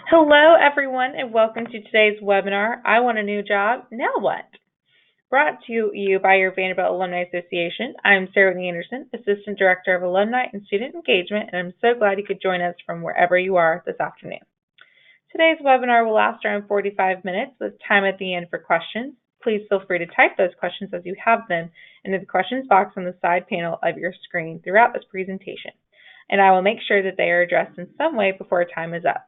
Hello, everyone, and welcome to today's webinar, I Want a New Job, Now What? Brought to you by your Vanderbilt Alumni Association. I'm Sarah Whitney Anderson, Assistant Director of Alumni and Student Engagement, and I'm so glad you could join us from wherever you are this afternoon. Today's webinar will last around 45 minutes with time at the end for questions. Please feel free to type those questions as you have them into the questions box on the side panel of your screen throughout this presentation, and I will make sure that they are addressed in some way before time is up.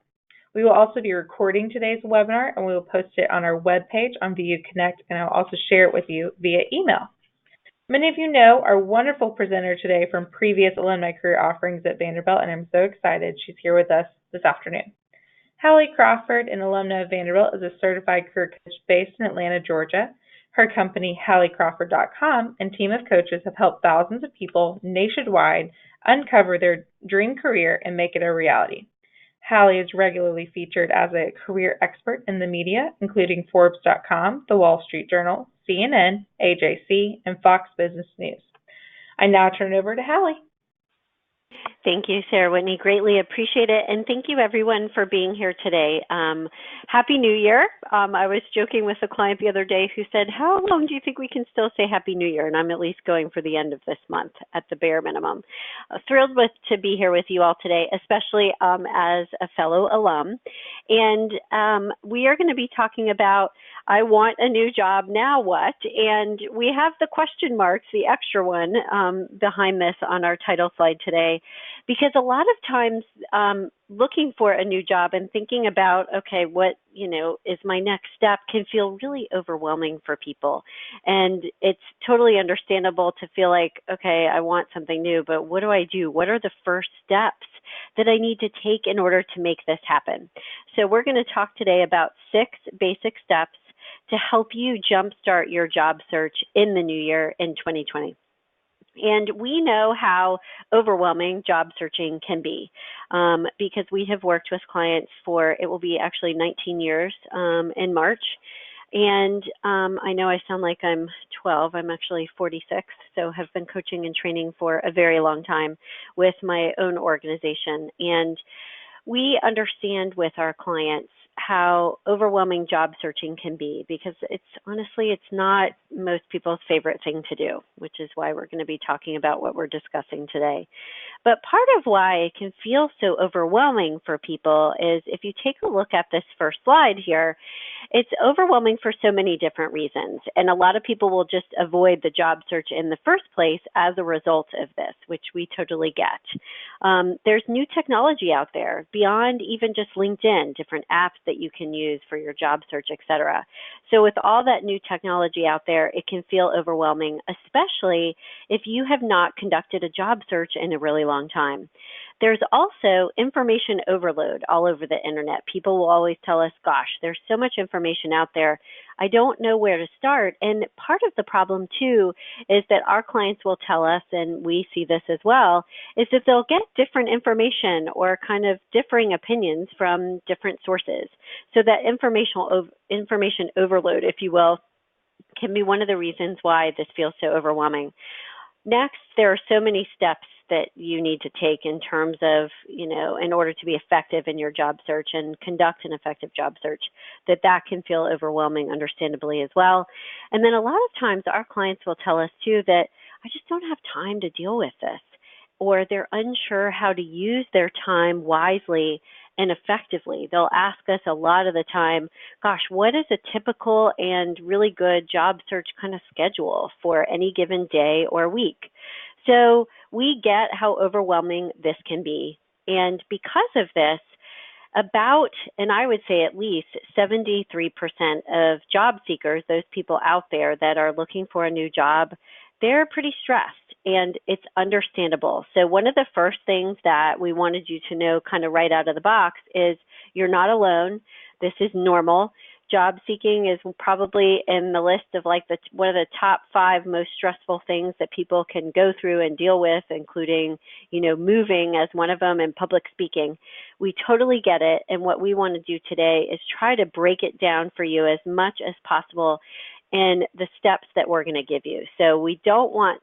We will also be recording today's webinar, and we will post it on our webpage on VU Connect, and I'll also share it with you via email. Many of you know our wonderful presenter today from previous alumni career offerings at Vanderbilt, and I'm so excited she's here with us this afternoon. Hallie Crawford, an alumna of Vanderbilt, is a certified career coach based in Atlanta, Georgia. Her company, HallieCrawford.com, and team of coaches have helped thousands of people nationwide uncover their dream career and make it a reality. Hallie is regularly featured as a career expert in the media, including Forbes.com, The Wall Street Journal, CNN, AJC, and Fox Business News. I now turn it over to Hallie. Thank you, Sarah Whitney. Greatly appreciate it. And thank you, everyone, for being here today. Happy New Year. I was joking with a client the other day who said, how long do you think we can still say Happy New Year? And I'm at least going for the end of this month at the bare minimum. Thrilled to be here with you all today, especially as a fellow alum. And we are going to be talking about, I want a new job, now what? And we have the question marks, the extra one, behind this on our title slide today. Because a lot of times looking for a new job and thinking about, okay, what, is my next step can feel really overwhelming for people. And it's totally understandable to feel like, okay, I want something new, but what do I do? What are the first steps that I need to take in order to make this happen? So we're going to talk today about 6 basic steps to help you jumpstart your job search in the new year in 2020. And we know how overwhelming job searching can be because we have worked with clients for, it will be actually 19 years in March. And I know I sound like I'm 12, I'm actually 46, so have been coaching and training for a very long time with my own organization. And we understand with our clients how overwhelming job searching can be because it's not most people's favorite thing to do, which is why we're going to be talking about what we're discussing today. But part of why it can feel so overwhelming for people is if you take a look at this first slide here, it's overwhelming for so many different reasons. And a lot of people will just avoid the job search in the first place as a result of this, which we totally get. There's new technology out there beyond even just LinkedIn, different apps that you can use for your job search, et cetera. So with all that new technology out there, it can feel overwhelming, especially if you have not conducted a job search in a really long time. There's also information overload all over the internet. People will always tell us, gosh, there's so much information out there. I don't know where to start. And part of the problem, too, is that our clients will tell us, and we see this as well, is that they'll get different information or kind of differing opinions from different sources. So that information overload, if you will, can be one of the reasons why this feels so overwhelming. Next, there are so many steps that you need to take in terms of, in order to be effective in your job search and conduct an effective job search, that can feel overwhelming, understandably, as well. And then a lot of times our clients will tell us, too, that I just don't have time to deal with this, or they're unsure how to use their time wisely and effectively. They'll ask us a lot of the time, gosh, what is a typical and really good job search kind of schedule for any given day or week? So we get how overwhelming this can be. And because of this, and I would say at least 73% of job seekers, those people out there that are looking for a new job, they're pretty stressed, and it's understandable. So one of the first things that we wanted you to know kind of right out of the box is you're not alone. This is normal. Job seeking is probably in the list of one of the top 5 most stressful things that people can go through and deal with, including, moving as one of them and public speaking. We totally get it. And what we want to do today is try to break it down for you as much as possible in the steps that we're going to give you. So we don't want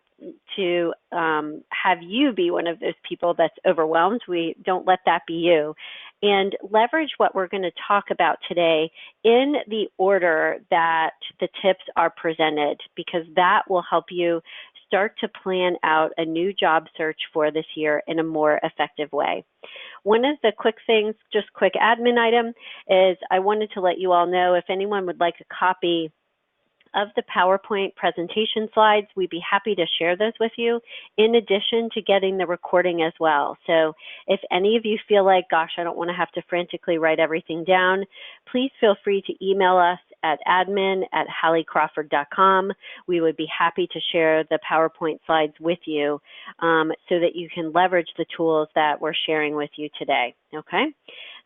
to have you be one of those people that's overwhelmed. We don't let that be you. and leverage what we're going to talk about today in the order that the tips are presented, because that will help you start to plan out a new job search for this year in a more effective way. One of the quick things, just quick admin item, is I wanted to let you all know if anyone would like a copy of the PowerPoint presentation slides, we'd be happy to share those with you, in addition to getting the recording as well. So if any of you feel like, gosh, I don't want to have to frantically write everything down, please feel free to email us at admin@halliecrawford.com. We would be happy to share the PowerPoint slides with you so that you can leverage the tools that we're sharing with you today, okay?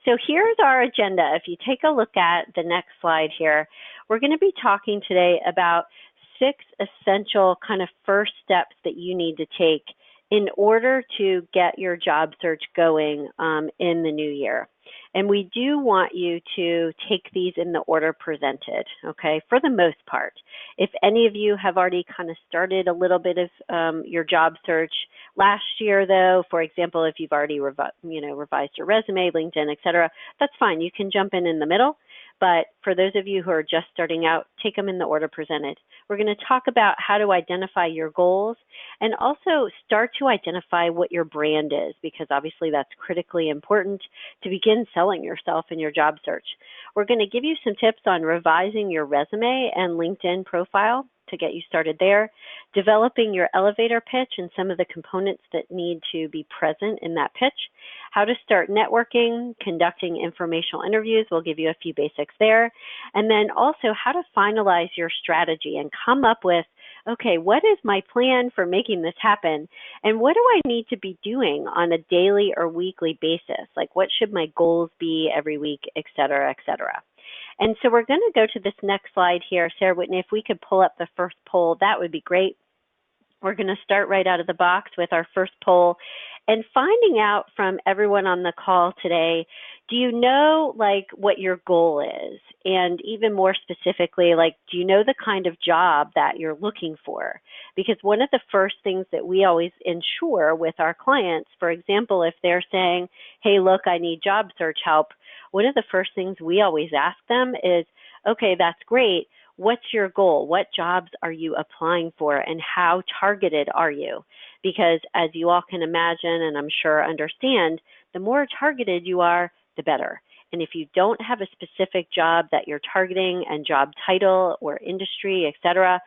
So here's our agenda. If you take a look at the next slide here, we're going to be talking today about 6 essential kind of first steps that you need to take in order to get your job search going in the new year. And we do want you to take these in the order presented, okay, for the most part. If any of you have already kind of started a little bit of your job search last year, though, for example, if you've already revised your resume, LinkedIn, et cetera, that's fine. You can jump in the middle. But for those of you who are just starting out, take them in the order presented. We're going to talk about how to identify your goals and also start to identify what your brand is, because obviously that's critically important to begin selling yourself in your job search. We're going to give you some tips on revising your resume and LinkedIn profile to get you started there, developing your elevator pitch and some of the components that need to be present in that pitch, how to start networking, conducting informational interviews. We'll give you a few basics there. And then also how to finalize your strategy and come up with, okay, what is my plan for making this happen? And what do I need to be doing on a daily or weekly basis? Like, what should my goals be every week, et cetera, et cetera. And so we're going to go to this next slide here. Sarah Whitney, if we could pull up the first poll, that would be great. We're going to start right out of the box with our first poll and finding out from everyone on the call today, do you know like what your goal is? And even more specifically, like, do you know the kind of job that you're looking for? Because one of the first things that we always ensure with our clients, for example, if they're saying, hey, look, I need job search help, one of the first things we always ask them is, okay, that's great. What's your goal? What jobs are you applying for, and how targeted are you? Because as you all can imagine, and I'm sure understand, the more targeted you are, the better. And if you don't have a specific job that you're targeting and job title or industry, et cetera,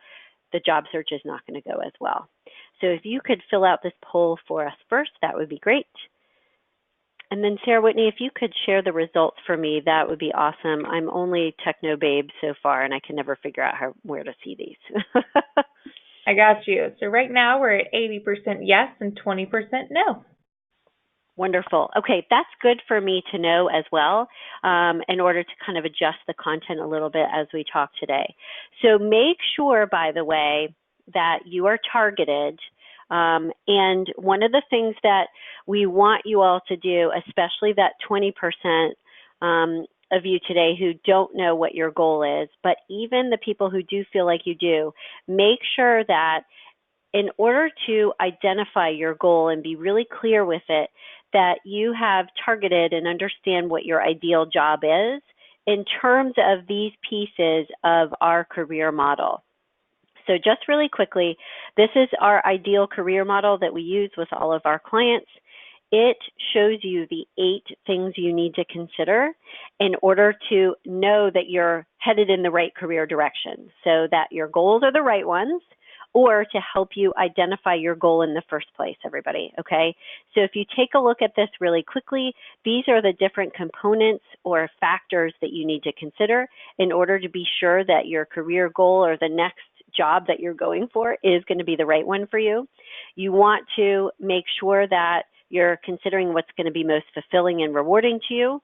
the job search is not going to go as well. So if you could fill out this poll for us first, that would be great. And then Sarah Whitney, if you could share the results for me, that would be awesome. I'm only techno babe so far, and I can never figure out where to see these. I got you. So right now we're at 80% yes and 20% no. Wonderful. Okay, that's good for me to know as well, in order to kind of adjust the content a little bit as we talk today. So make sure, by the way, that you are targeted. And one of the things that we want you all to do, especially that 20% of you today who don't know what your goal is, but even the people who do feel like you do, make sure that in order to identify your goal and be really clear with it, that you have targeted and understand what your ideal job is in terms of these pieces of our career model. So just really quickly, this is our ideal career model that we use with all of our clients. It shows you the 8 things you need to consider in order to know that you're headed in the right career direction, so that your goals are the right ones, or to help you identify your goal in the first place, everybody, okay? So if you take a look at this really quickly, these are the different components or factors that you need to consider in order to be sure that your career goal or the next job that you're going for is going to be the right one for you. You want to make sure that you're considering what's going to be most fulfilling and rewarding to you,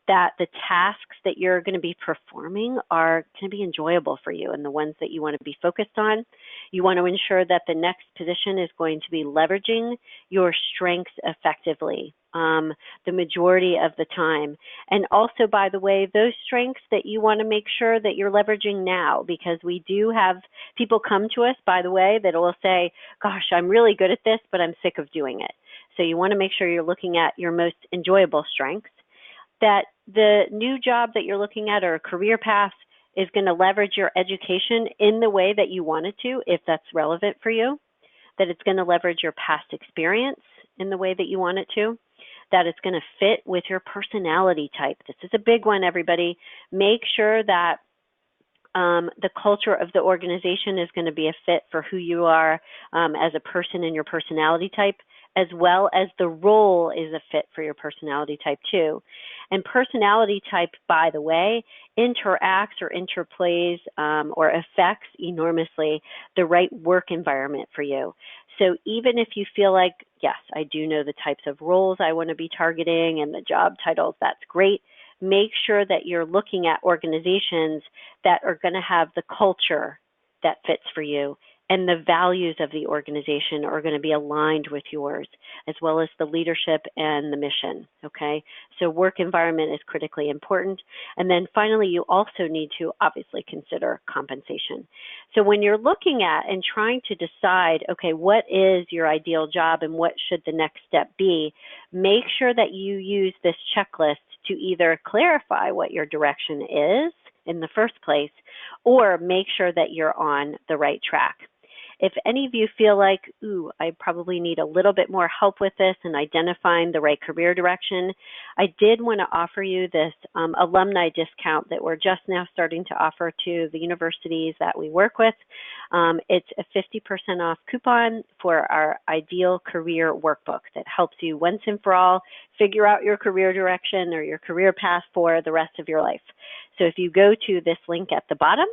that the tasks that you're going to be performing are going to be enjoyable for you and the ones that you want to be focused on. You want to ensure that the next position is going to be leveraging your strengths effectively the majority of the time. And also, by the way, those strengths that you want to make sure that you're leveraging now, because we do have people come to us, by the way, that will say, gosh, I'm really good at this, but I'm sick of doing it. So you want to make sure you're looking at your most enjoyable strengths. that the new job that you're looking at or a career path is going to leverage your education in the way that you want it to, if that's relevant for you, that it's going to leverage your past experience in the way that you want it to, that it's going to fit with your personality type. This is a big one, everybody. Make sure that the culture of the organization is going to be a fit for who you are as a person and your personality type, as well as the role is a fit for your personality type too. And personality type, by the way, interacts or interplays or affects enormously the right work environment for you. So even if you feel like, yes, I do know the types of roles I want to be targeting and the job titles, that's great. Make sure that you're looking at organizations that are going to have the culture that fits for you, and the values of the organization are going to be aligned with yours, as well as the leadership and the mission, okay? So work environment is critically important. And then finally, you also need to obviously consider compensation. So when you're looking at and trying to decide, okay, what is your ideal job and what should the next step be, make sure that you use this checklist to either clarify what your direction is in the first place, or make sure that you're on the right track. If any of you feel like, ooh, I probably need a little bit more help with this and identifying the right career direction, I did want to offer you this alumni discount that we're just now starting to offer to the universities that we work with. It's a 50% off coupon for our ideal career workbook that helps you once and for all figure out your career direction or your career path for the rest of your life. So if you go to this link at the bottom,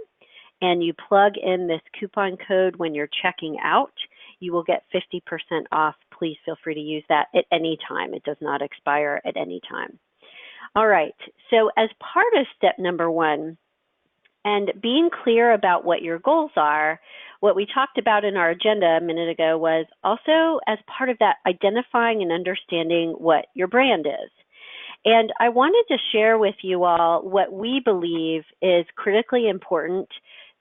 and you plug in this coupon code when you're checking out, you will get 50% off. Please feel free to use that at any time. It does not expire at any time. All right, so as part of step number one, and being clear about what your goals are, what we talked about in our agenda a minute ago was also as part of that identifying and understanding what your brand is. And I wanted to share with you all what we believe is critically important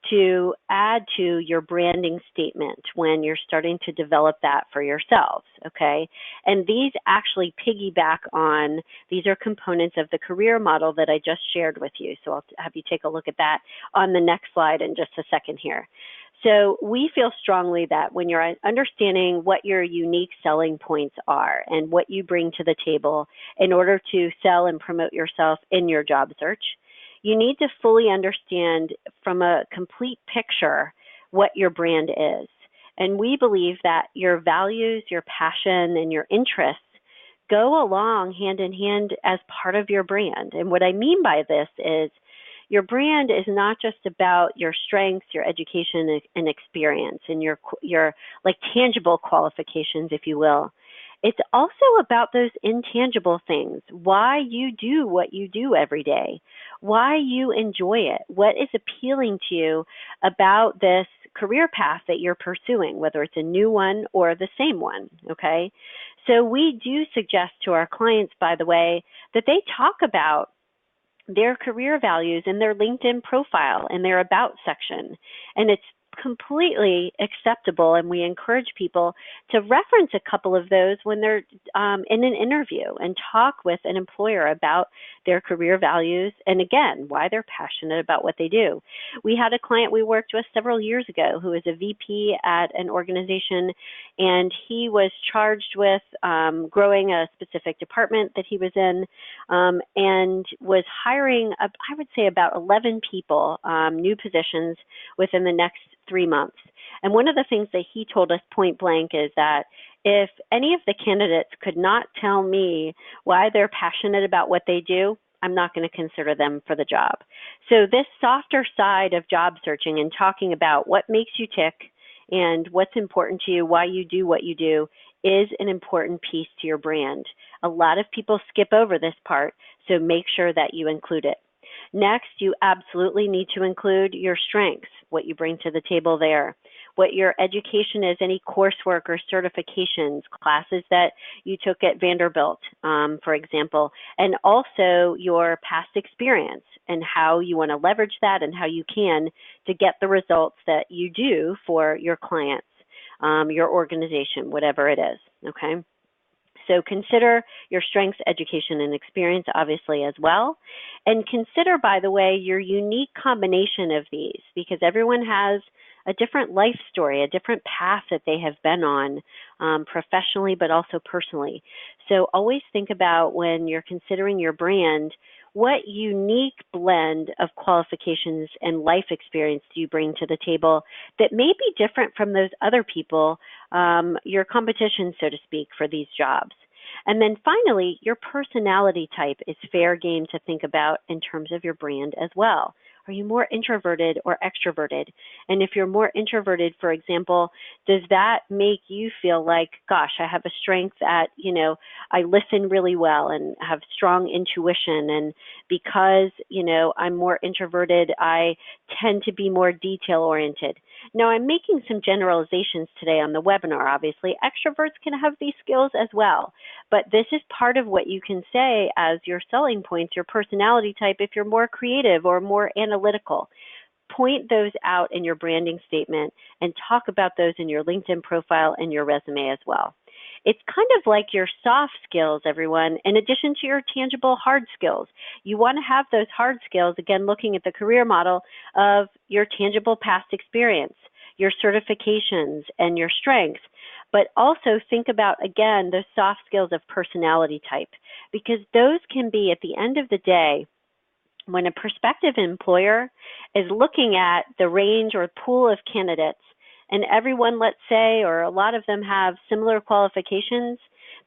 to add to your branding statement when you're starting to develop that for yourselves, okay? And these actually piggyback on, these are components of the career model that I just shared with you. So I'll have you take a look at that on the next slide in just a second here. So we feel strongly that when you're understanding what your unique selling points are and what you bring to the table in order to sell and promote yourself in your job search, you need to fully understand from a complete picture what your brand is. And we believe that your values, your passion, and your interests go along hand in hand as part of your brand. And what I mean by this is your brand is not just about your strengths, your education and experience, and your like tangible qualifications, if you will. It's also about those intangible things, why you do what you do every day, why you enjoy it, what is appealing to you about this career path that you're pursuing, whether it's a new one or the same one, okay? So we do suggest to our clients, by the way, that they talk about their career values in their LinkedIn profile in their About section. And it's completely acceptable, and we encourage people to reference a couple of those when they're in an interview and talk with an employer about their career values and, again, why they're passionate about what they do. We had a client we worked with several years ago who was a VP at an organization, and he was charged with growing a specific department that he was in and was hiring, I would say, about 11 people, new positions within the next 3 months. And one of the things that he told us point blank is that if any of the candidates could not tell me why they're passionate about what they do, I'm not going to consider them for the job. So this softer side of job searching and talking about what makes you tick and what's important to you, why you do what you do, is an important piece to your brand. A lot of people skip over this part, so make sure that you include it. Next, you absolutely need to include your strengths, what you bring to the table there, what your education is, any coursework or certifications, classes that you took at Vanderbilt, for example, and also your past experience and how you want to leverage that and how you can to get the results that you do for your clients, your organization, whatever it is, okay? So consider your strengths, education, and experience, obviously, as well. And consider, by the way, your unique combination of these, because everyone has a different life story, a different path that they have been on professionally, but also personally. So always think about when you're considering your brand, what unique blend of qualifications and life experience do you bring to the table that may be different from those other people, your competition, so to speak, for these jobs? And then finally, your personality type is fair game to think about in terms of your brand as well. Are you more introverted or extroverted? And if you're more introverted, for example, does that make you feel like, gosh, I have a strength at, I listen really well and have strong intuition. And because, I'm more introverted, I tend to be more detail oriented. Now, I'm making some generalizations today on the webinar, obviously. Extroverts can have these skills as well, but this is part of what you can say as your selling points, your personality type, if you're more creative or more analytical. Point those out in your branding statement and talk about those in your LinkedIn profile and your resume as well. It's kind of like your soft skills, everyone, in addition to your tangible hard skills. You want to have those hard skills, again, looking at the career model of your tangible past experience, your certifications, and your strengths. But also think about, again, those soft skills of personality type, because those can be, at the end of the day, when a prospective employer is looking at the range or pool of candidates, and everyone, let's say, or a lot of them have similar qualifications,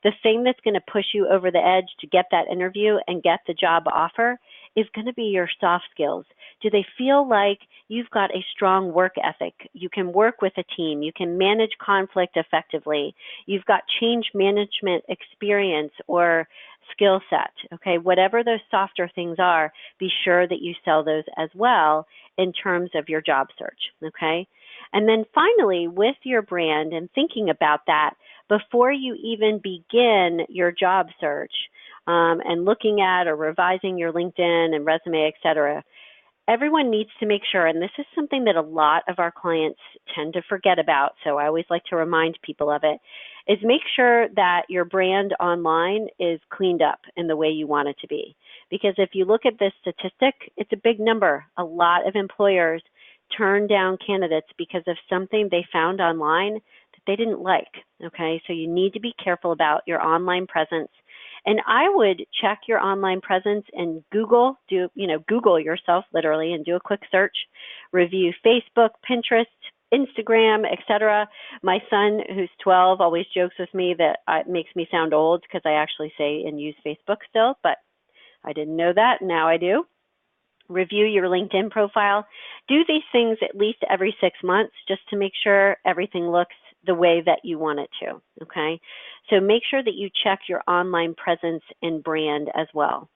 the thing that's going to push you over the edge to get that interview and get the job offer is going to be your soft skills. Do they feel like you've got a strong work ethic? You can work with a team. You can manage conflict effectively. You've got change management experience or skill set, okay? Whatever those softer things are, be sure that you sell those as well in terms of your job search, okay? And then finally, with your brand and thinking about that, before you even begin your job search and looking at or revising your LinkedIn and resume, et cetera, everyone needs to make sure, and this is something that a lot of our clients tend to forget about, so I always like to remind people of it, is make sure that your brand online is cleaned up in the way you want it to be. Because if you look at this statistic, it's a big number. A lot of employers turn down candidates because of something they found online that they didn't like, okay? So you need to be careful about your online presence. And I would check your online presence and Google yourself literally and do a quick search, review Facebook, Pinterest, Instagram, etc. My son, who's 12, always jokes with me that it makes me sound old because I actually say and use Facebook still, but I didn't know that. Now I do. Review your LinkedIn profile. Do these things at least every 6 months just to make sure everything looks the way that you want it to, okay? So make sure that you check your online presence and brand as well.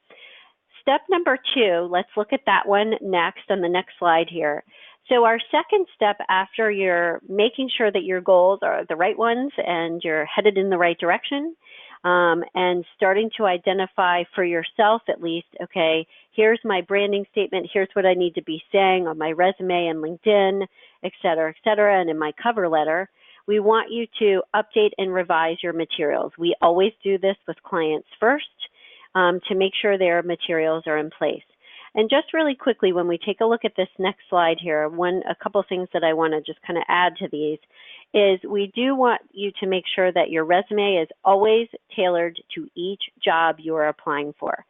Step number 2, let's look at that one next on the next slide here. So our second step after you're making sure that your goals are the right ones and you're headed in the right direction, and starting to identify for yourself at least, okay, here's my branding statement, here's what I need to be saying on my resume and LinkedIn, et cetera, and in my cover letter. We want you to update and revise your materials. We always do this with clients first to make sure their materials are in place. And just really quickly, when we take a look at this next slide here, a couple things that I want to just kind of add to these is we do want you to make sure that your resume is always tailored to each job you are applying for.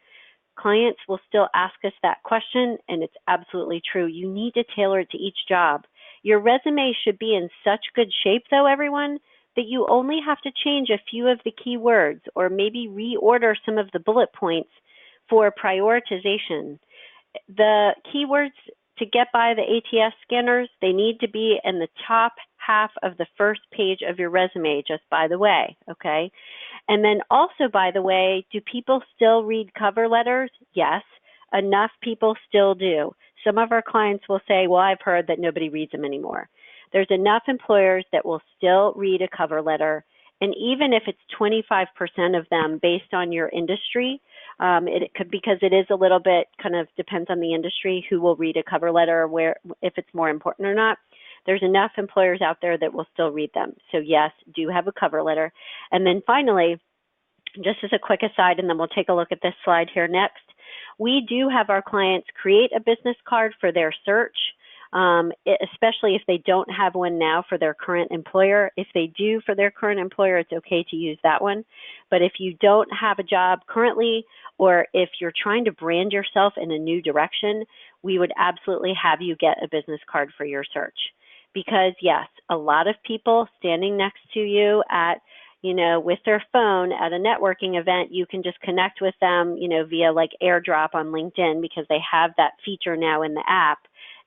Clients will still ask us that question, and it's absolutely true. You need to tailor it to each job. Your resume should be in such good shape, though, everyone, that you only have to change a few of the key words or maybe reorder some of the bullet points for prioritization. The keywords to get by the ATS scanners, they need to be in the top half of the first page of your resume, just by the way, okay? And then also, by the way, do people still read cover letters? Yes, enough people still do. Some of our clients will say, well, I've heard that nobody reads them anymore. There's enough employers that will still read a cover letter. And even if it's 25% of them based on your industry, it could, because it is a little bit kind of depends on the industry who will read a cover letter, where if it's more important or not. There's enough employers out there that will still read them. So yes, do have a cover letter. And then finally, Just as a quick aside, and then we'll take a look at this slide here next, we do have our clients create a business card for their search, especially if they don't have one now for their current employer. If they do for their current employer, it's okay to use that one. But if you don't have a job currently, or if you're trying to brand yourself in a new direction, we would absolutely have you get a business card for your search. Because yes, a lot of people standing next to you at with their phone at a networking event, you can just connect with them, via like AirDrop on LinkedIn, because they have that feature now in the app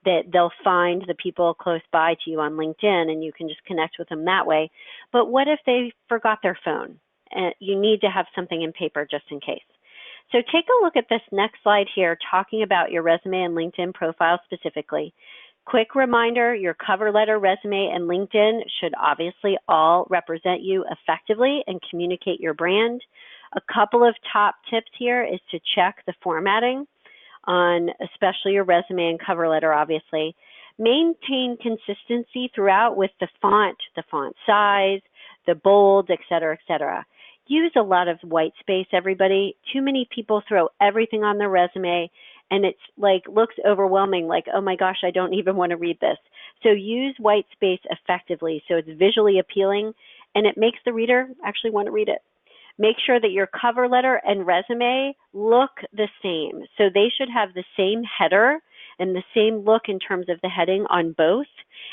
that they'll find the people close by to you on LinkedIn and you can just connect with them that way. But what if they forgot their phone? You need to have something in paper just in case. So take a look at this next slide here, talking about your resume and LinkedIn profile specifically. Quick reminder, your cover letter, resume, and LinkedIn should obviously all represent you effectively and communicate your brand. A couple of top tips here is to check the formatting on especially your resume and cover letter, obviously. Maintain consistency throughout with the font size, the bold, et cetera, et cetera. Use a lot of white space, everybody. Too many people throw everything on their resume, and it's like looks overwhelming, like, oh my gosh, I don't even want to read this. So use white space effectively so it's visually appealing and it makes the reader actually want to read it. Make sure that your cover letter and resume look the same. So they should have the same header and the same look in terms of the heading on both.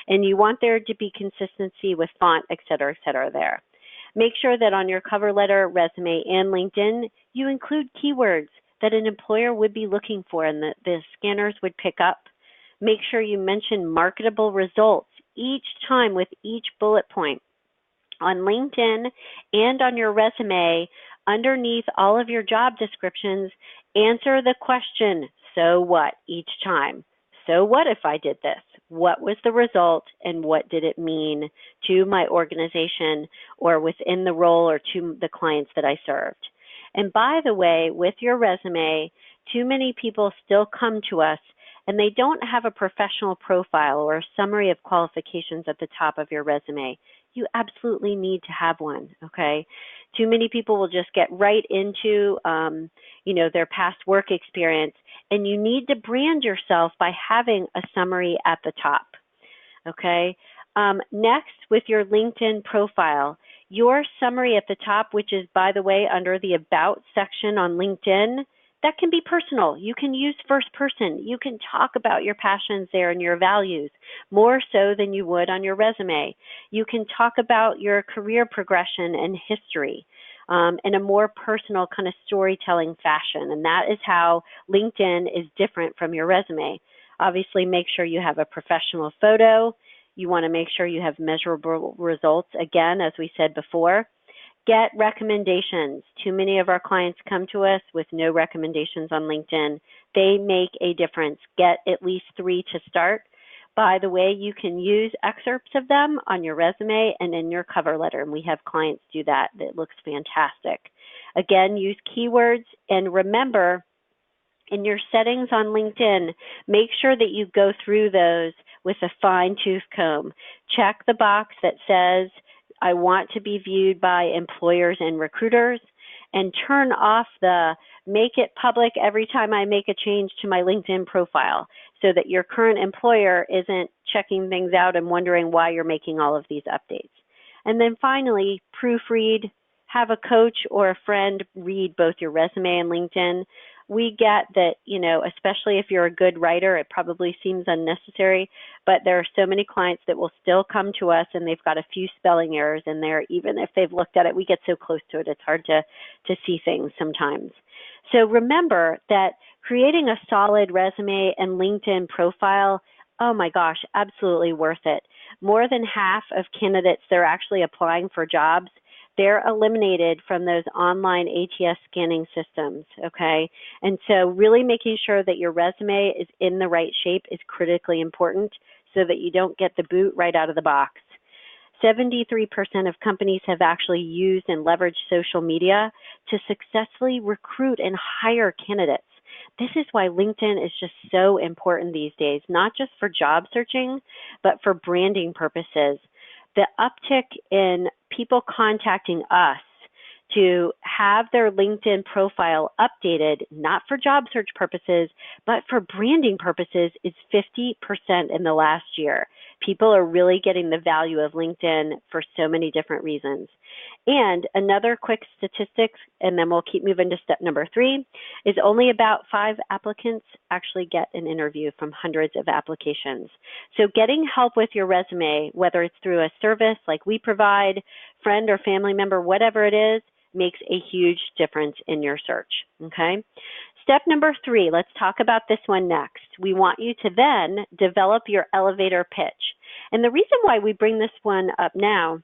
And you want there to be consistency with font, et cetera, there. Make sure that on your cover letter, resume, and LinkedIn, you include keywords that an employer would be looking for and that the scanners would pick up. Make sure you mention marketable results each time with each bullet point. On LinkedIn and on your resume, underneath all of your job descriptions, answer the question, so what, each time. So what if I did this? What was the result and what did it mean to my organization or within the role or to the clients that I served? And by the way, with your resume, too many people still come to us and they don't have a professional profile or a summary of qualifications at the top of your resume. You absolutely need to have one, okay? Too many people will just get right into, their past work experience, and you need to brand yourself by having a summary at the top, okay? Next, with your LinkedIn profile, your summary at the top, which is, by the way, under the About section on LinkedIn, that can be personal. You can use first person. You can talk about your passions there and your values more so than you would on your resume. You can talk about your career progression and history in a more personal kind of storytelling fashion. And that is how LinkedIn is different from your resume. Obviously, make sure you have a professional photo. You want to make sure you have measurable results, again, as we said before. Get recommendations. Too many of our clients come to us with no recommendations on LinkedIn. They make a difference. Get at least 3 to start. By the way, you can use excerpts of them on your resume and in your cover letter, and we have clients do that. That looks fantastic. Again, use keywords, and remember, in your settings on LinkedIn, make sure that you go through those with a fine-tooth comb. Check the box that says, I want to be viewed by employers and recruiters, and turn off the make it public every time I make a change to my LinkedIn profile so that your current employer isn't checking things out and wondering why you're making all of these updates. And then finally, proofread. Have a coach or a friend read both your resume and LinkedIn. We get that, especially if you're a good writer, it probably seems unnecessary, but there are so many clients that will still come to us and they've got a few spelling errors in there. Even if they've looked at it, we get so close to it, it's hard to see things sometimes. So remember that creating a solid resume and LinkedIn profile, oh my gosh, absolutely worth it. More than half of candidates that are actually applying for jobs, they're eliminated from those online ATS scanning systems, okay? And so really making sure that your resume is in the right shape is critically important so that you don't get the boot right out of the box. 73% of companies have actually used and leveraged social media to successfully recruit and hire candidates. This is why LinkedIn is just so important these days, not just for job searching, but for branding purposes. The uptick in people contacting us to have their LinkedIn profile updated, not for job search purposes, but for branding purposes, is 50% in the last year. People are really getting the value of LinkedIn for so many different reasons. And another quick statistic, and then we'll keep moving to step number 3, is only about 5 applicants actually get an interview from hundreds of applications. So getting help with your resume, whether it's through a service like we provide, friend or family member, whatever it is, makes a huge difference in your search, okay? Step number 3, let's talk about this one next. We want you to then develop your elevator pitch. And the reason why we bring this one up now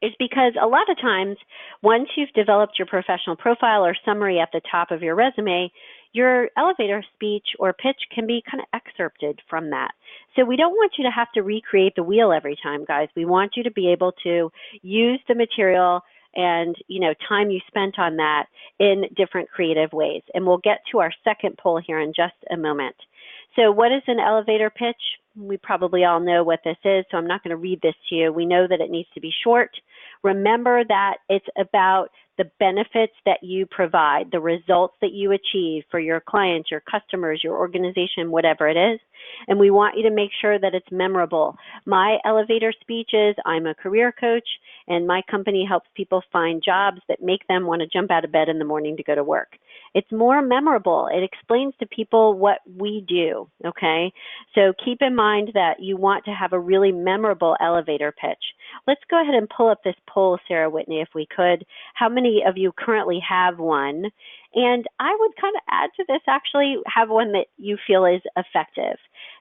is because a lot of times, once you've developed your professional profile or summary at the top of your resume, your elevator speech or pitch can be kind of excerpted from that. So we don't want you to have to recreate the wheel every time, guys. We want you to be able to use the material and, time you spent on that in different creative ways. And we'll get to our second poll here in just a moment. So what is an elevator pitch? We probably all know what this is, so I'm not going to read this to you. We know that it needs to be short. Remember that it's about the benefits that you provide, the results that you achieve for your clients, your customers, your organization, whatever it is. And we want you to make sure that it's memorable. My elevator speech is, I'm a career coach, and my company helps people find jobs that make them want to jump out of bed in the morning to go to work. It's more memorable. It explains to people what we do, okay? So keep in mind that you want to have a really memorable elevator pitch. Let's go ahead and pull up this poll, Sarah Whitney, if we could. How many of you currently have one? And I would kind of add to this, actually, have one that you feel is effective.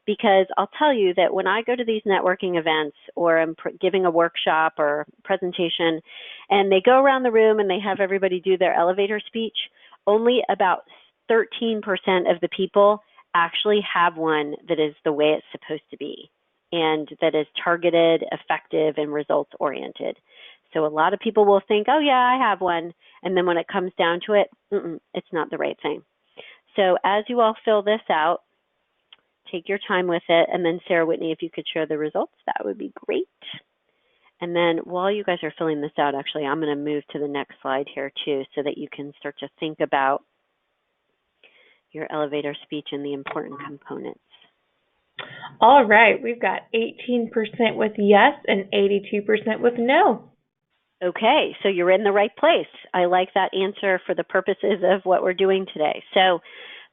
Because I'll tell you that when I go to these networking events or I'm giving a workshop or presentation, and they go around the room and they have everybody do their elevator speech, only about 13% of the people actually have one that is the way it's supposed to be and that is targeted, effective, and results-oriented. So a lot of people will think, oh, yeah, I have one. And then when it comes down to it, it's not the right thing. So as you all fill this out, take your time with it. And then Sarah Whitney, if you could share the results, that would be great. And then while you guys are filling this out, actually, I'm going to move to the next slide here too, so that you can start to think about your elevator speech and the important components. All right, we've got 18% with yes and 82% with no. Okay, so you're in the right place. I like that answer for the purposes of what we're doing today. So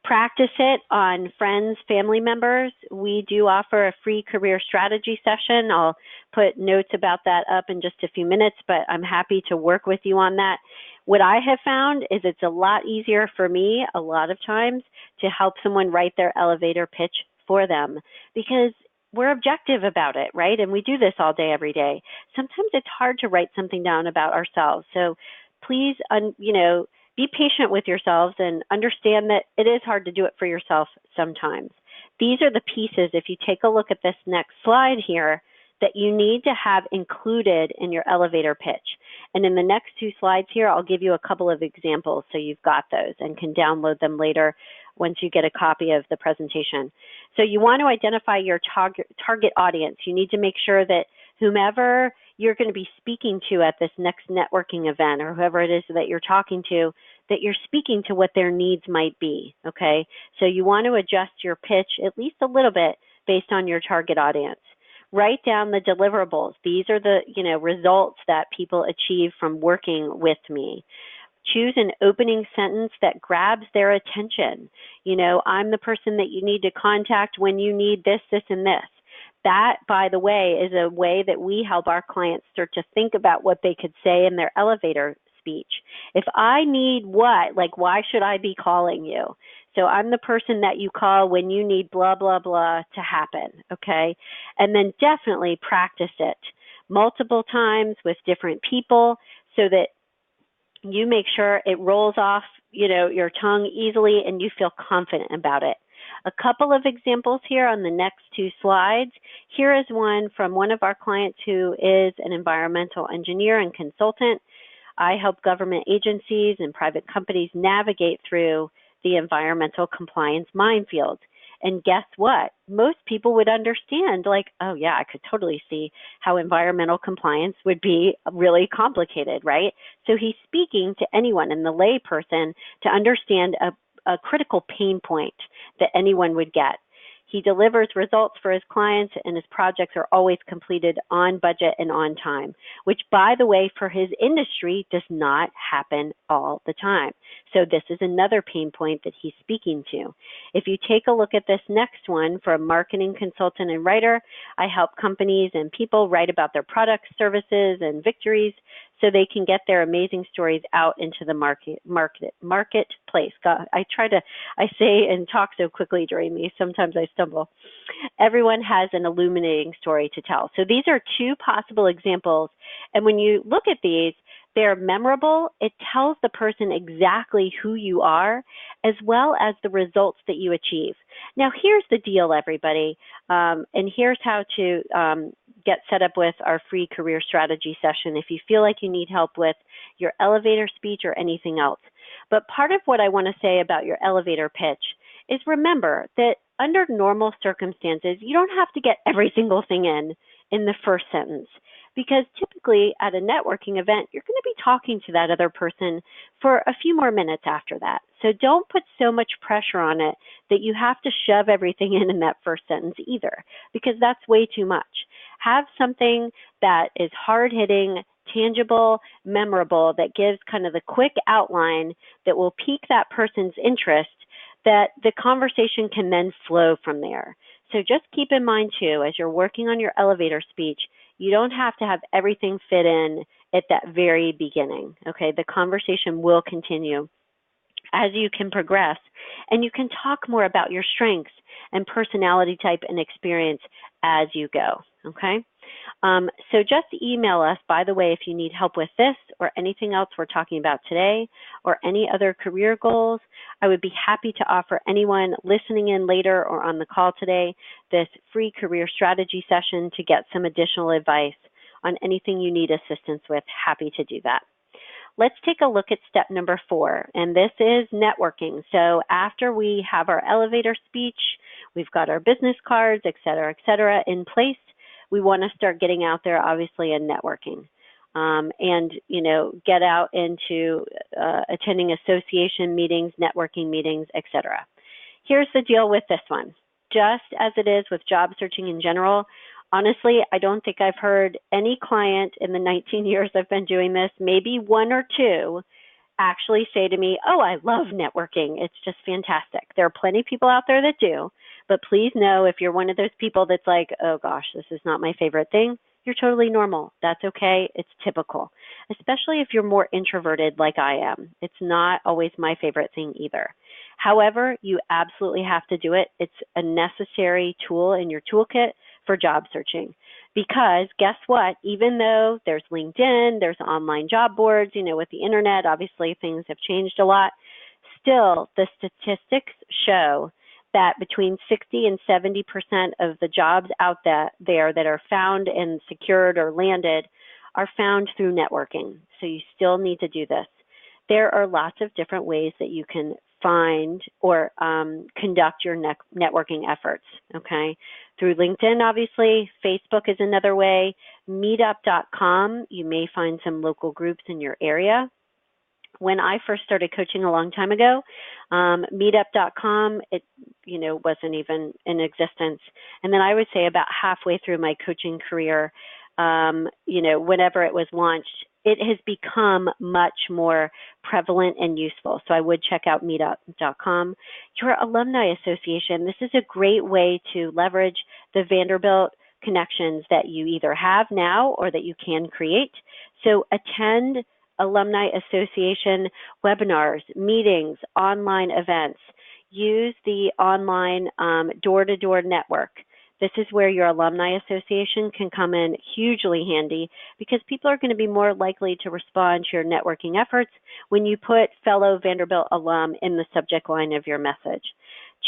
practice it on friends, family members. We do offer a free career strategy session. I'll put notes about that up in just a few minutes, but I'm happy to work with you on that. What I have found is it's a lot easier for me a lot of times to help someone write their elevator pitch for them because we're objective about it, right? And we do this all day, every day. Sometimes it's hard to write something down about ourselves. So please, be patient with yourselves and understand that it is hard to do it for yourself sometimes. These are the pieces, if you take a look at this next slide here, that you need to have included in your elevator pitch. And in the next 2 slides here, I'll give you a couple of examples so you've got those and can download them later once you get a copy of the presentation. So you want to identify your target audience. You need to make sure that whomever you're going to be speaking to at this next networking event or whoever it is that you're talking to, that you're speaking to what their needs might be, okay? So you want to adjust your pitch at least a little bit based on your target audience. Write down the deliverables. These are the, results that people achieve from working with me. Choose an opening sentence that grabs their attention. I'm the person that you need to contact when you need this, this, and this. That, by the way, is a way that we help our clients start to think about what they could say in their elevator speech. If I need what, why should I be calling you? So I'm the person that you call when you need blah, blah, blah to happen, okay? And then definitely practice it multiple times with different people so that you make sure it rolls off, your tongue easily and you feel confident about it. A couple of examples here on the next 2 slides. Here is one from one of our clients who is an environmental engineer and consultant. I help government agencies and private companies navigate through the environmental compliance minefield. And guess what? Most people would understand, like, oh yeah, I could totally see how environmental compliance would be really complicated, right? So he's speaking to anyone and the lay person to understand a critical pain point that anyone would get. He delivers results for his clients, and his projects are always completed on budget and on time, which, by the way, for his industry does not happen all the time. So this is another pain point that he's speaking to. If you take a look at this next one, for a marketing consultant and writer, I help companies and people write about their products, services, and victories so they can get their amazing stories out into the marketplace. God, I say and talk so quickly during these, sometimes I stumble. Everyone has an illuminating story to tell. So these are two possible examples. And when you look at these, they're memorable. It tells the person exactly who you are, as well as the results that you achieve. Now, here's the deal, everybody, and here's how to get set up with our free career strategy session if you feel like you need help with your elevator speech or anything else. But part of what I want to say about your elevator pitch is remember that under normal circumstances, you don't have to get every single thing in the first sentence, because typically at a networking event, you're going to be talking to that other person for a few more minutes after that. So don't put so much pressure on it that you have to shove everything in that first sentence either, because that's way too much. Have something that is hard-hitting, tangible, memorable, that gives kind of the quick outline that will pique that person's interest, that the conversation can then flow from there. So just keep in mind too, as you're working on your elevator speech, you don't have to have everything fit in at that very beginning, okay? The conversation will continue as you can progress, and you can talk more about your strengths and personality type and experience as you go, okay? So just email us, by the way, if you need help with this or anything else we're talking about today or any other career goals. I would be happy to offer anyone listening in later or on the call today this free career strategy session to get some additional advice on anything you need assistance with. Happy to do that. Let's take a look at step number 4, and this is networking. So after we have our elevator speech, we've got our business cards, et cetera, in place, we want to start getting out there, obviously, and networking. And, you know, get out into attending association meetings, networking meetings, et cetera. Here's the deal with this one. Just as it is with job searching in general, honestly, I don't think I've heard any client in the 19 years I've been doing this, maybe one or two, actually say to me, oh, I love networking. It's just fantastic. There are plenty of people out there that do, but please know if you're one of those people that's like, oh gosh, this is not my favorite thing, you're totally normal. That's okay. It's typical, especially if you're more introverted like I am. It's not always my favorite thing either. However, you absolutely have to do it. It's a necessary tool in your toolkit for job searching. Because guess what? Even though there's LinkedIn, there's online job boards, you know, with the internet, obviously things have changed a lot. Still, the statistics show that between 60 and 70% of the jobs out there that are found and secured or landed are found through networking. So you still need to do this. There are lots of different ways that you can find or conduct your networking efforts, okay? Through LinkedIn, obviously. Facebook is another way. Meetup.com, you may find some local groups in your area. When I first started coaching a long time ago, Meetup.com, it wasn't even in existence. And then I would say about halfway through my coaching career, whenever it was launched, it has become much more prevalent and useful. So I would check out meetup.com. Your alumni association, this is a great way to leverage the Vanderbilt connections that you either have now or that you can create. So attend alumni association webinars, meetings, online events. Use the online door-to-door network. This is where your alumni association can come in hugely handy, because people are going to be more likely to respond to your networking efforts when you put fellow Vanderbilt alum in the subject line of your message.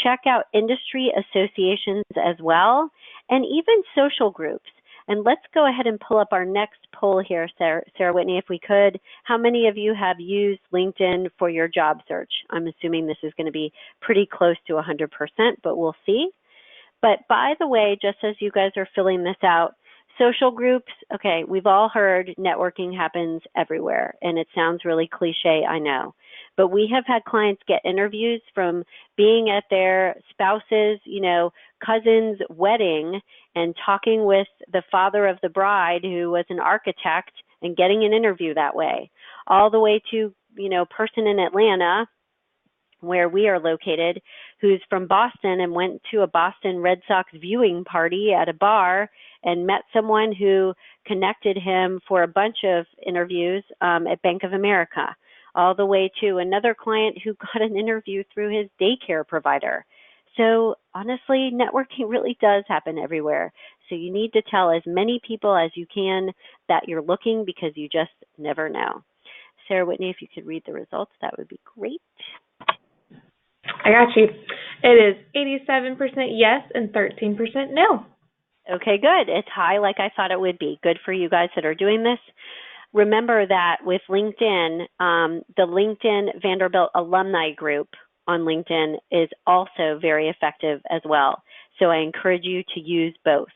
Check out industry associations as well, and even social groups. And let's go ahead and pull up our next poll here, Sarah Whitney, if we could. How many of you have used LinkedIn for your job search? I'm assuming this is going to be pretty close to 100%, but we'll see. But by the way, just as you guys are filling this out, social groups, okay, we've all heard networking happens everywhere, and it sounds really cliche, I know. But we have had clients get interviews from being at their spouse's, cousin's wedding and talking with the father of the bride who was an architect and getting an interview that way, all the way to, person in Atlanta where we are located, who's from Boston and went to a Boston Red Sox viewing party at a bar and met someone who connected him for a bunch of interviews at Bank of America, all the way to another client who got an interview through his daycare provider. So honestly, networking really does happen everywhere. So you need to tell as many people as you can that you're looking, because you just never know. Sarah Whitney, if you could read the results, that would be great. I got you. It is 87% yes and 13% no. Okay, good. It's high like I thought it would be. Good for you guys that are doing this. Remember that with LinkedIn, the LinkedIn Vanderbilt alumni group on LinkedIn is also very effective as well. So I encourage you to use both.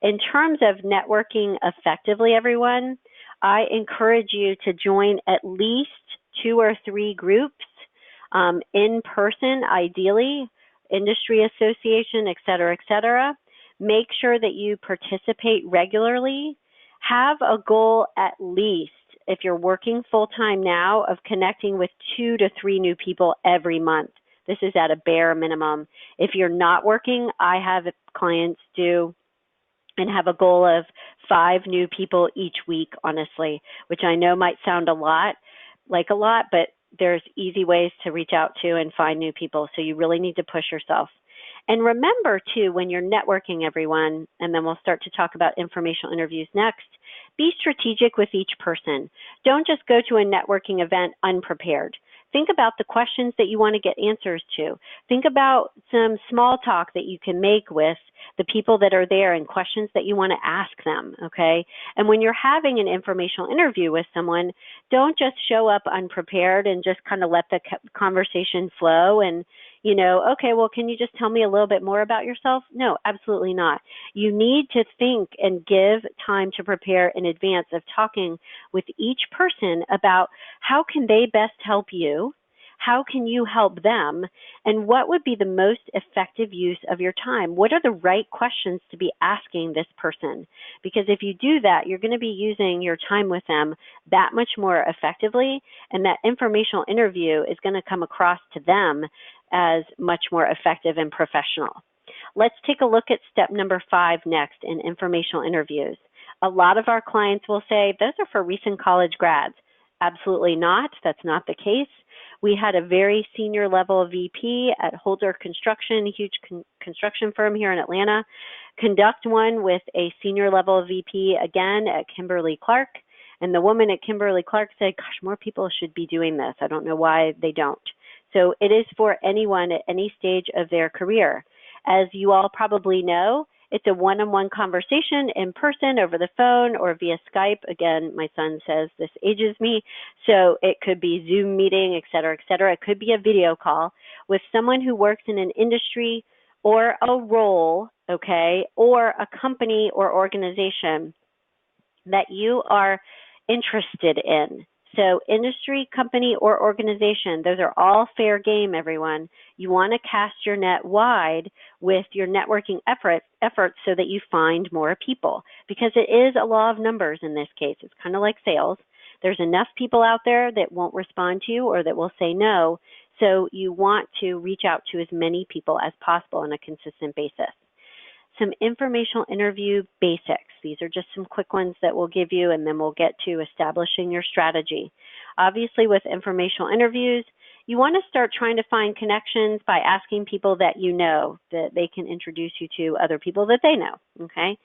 In terms of networking effectively, everyone, I encourage you to join at least 2 or 3 groups in person, ideally, industry association, et cetera, et cetera. Make sure that you participate regularly. Have a goal at least, if you're working full-time now, of connecting with 2 to 3 new people every month. This is at a bare minimum. If you're not working, I have clients do and have a goal of 5 new people each week, honestly, which I know might sound a lot, but there's easy ways to reach out to and find new people. So you really need to push yourself. And remember, too, when you're networking, everyone, and then we'll start to talk about informational interviews next, be strategic with each person. Don't just go to a networking event unprepared. Think about the questions that you want to get answers to. Think about some small talk that you can make with the people that are there and questions that you want to ask them, okay? And when you're having an informational interview with someone, don't just show up unprepared and just kind of let the conversation flow and, okay, well, can you just tell me a little bit more about yourself? No, absolutely not. You need to think and give time to prepare in advance of talking with each person about how can they best help you, how can you help them, and what would be the most effective use of your time? What are the right questions to be asking this person? Because if you do that, you're going to be using your time with them that much more effectively, and that informational interview is going to come across to them as much more effective and professional. Let's take a look at step number 5 next in informational interviews. A lot of our clients will say, those are for recent college grads. Absolutely not. That's not the case. We had a very senior level VP at Holder Construction, a huge construction firm here in Atlanta, conduct one with a senior level VP again at Kimberly-Clark. And the woman at Kimberly-Clark said, gosh, more people should be doing this. I don't know why they don't. So it is for anyone at any stage of their career. As you all probably know, it's a one-on-one conversation in person, over the phone, or via Skype. Again, my son says this ages me, so it could be Zoom meeting, et cetera, et cetera. It could be a video call with someone who works in an industry or a role, okay, or a company or organization that you are interested in. So industry, company, or organization, those are all fair game, everyone. You want to cast your net wide with your networking efforts so that you find more people, because it is a law of numbers in this case. It's kind of like sales. There's enough people out there that won't respond to you or that will say no, so you want to reach out to as many people as possible on a consistent basis. Some informational interview basics. These are just some quick ones that we'll give you, and then we'll get to establishing your strategy. Obviously, with informational interviews, you want to start trying to find connections by asking people that you know, that they can introduce you to other people that they know, okay?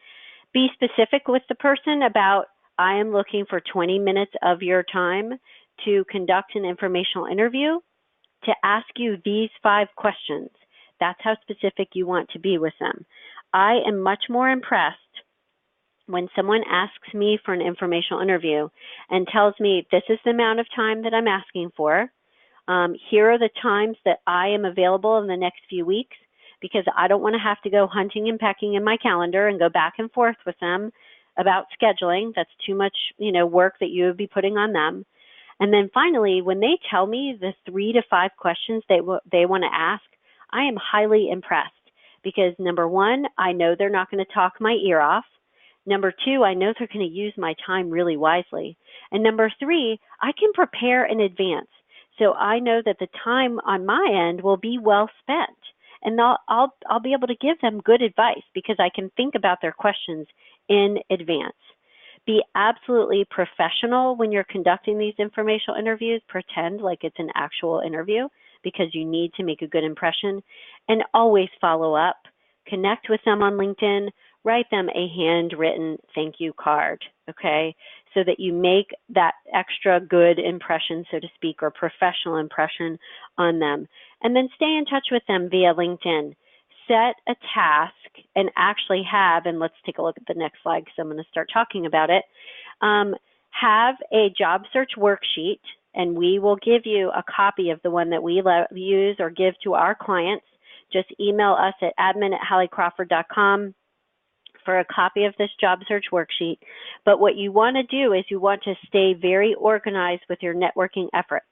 Be specific with the person about, I am looking for 20 minutes of your time to conduct an informational interview to ask you these 5 questions. That's how specific you want to be with them. I am much more impressed when someone asks me for an informational interview and tells me this is the amount of time that I'm asking for, here are the times that I am available in the next few weeks, because I don't want to have to go hunting and pecking in my calendar and go back and forth with them about scheduling. That's too much, work that you would be putting on them. And then finally, when they tell me the 3 to 5 questions they want to ask, I am highly impressed, because number one, I know they're not going to talk my ear off. Number two, I know they're going to use my time really wisely. And number three, I can prepare in advance. So I know that the time on my end will be well spent. And I'll be able to give them good advice because I can think about their questions in advance. Be absolutely professional when you're conducting these informational interviews. Pretend like it's an actual interview because you need to make a good impression. And always follow up. Connect with them on LinkedIn. Write them a handwritten thank you card, okay, so that you make that extra good impression, so to speak, or professional impression on them. And then stay in touch with them via LinkedIn. Set a task and actually have, and let's take a look at the next slide because I'm going to start talking about it, have a job search worksheet, and we will give you a copy of the one that we use or give to our clients. Just email us at admin@halliecrawford.com for a copy of this job search worksheet. But what you want to do is you want to stay very organized with your networking efforts,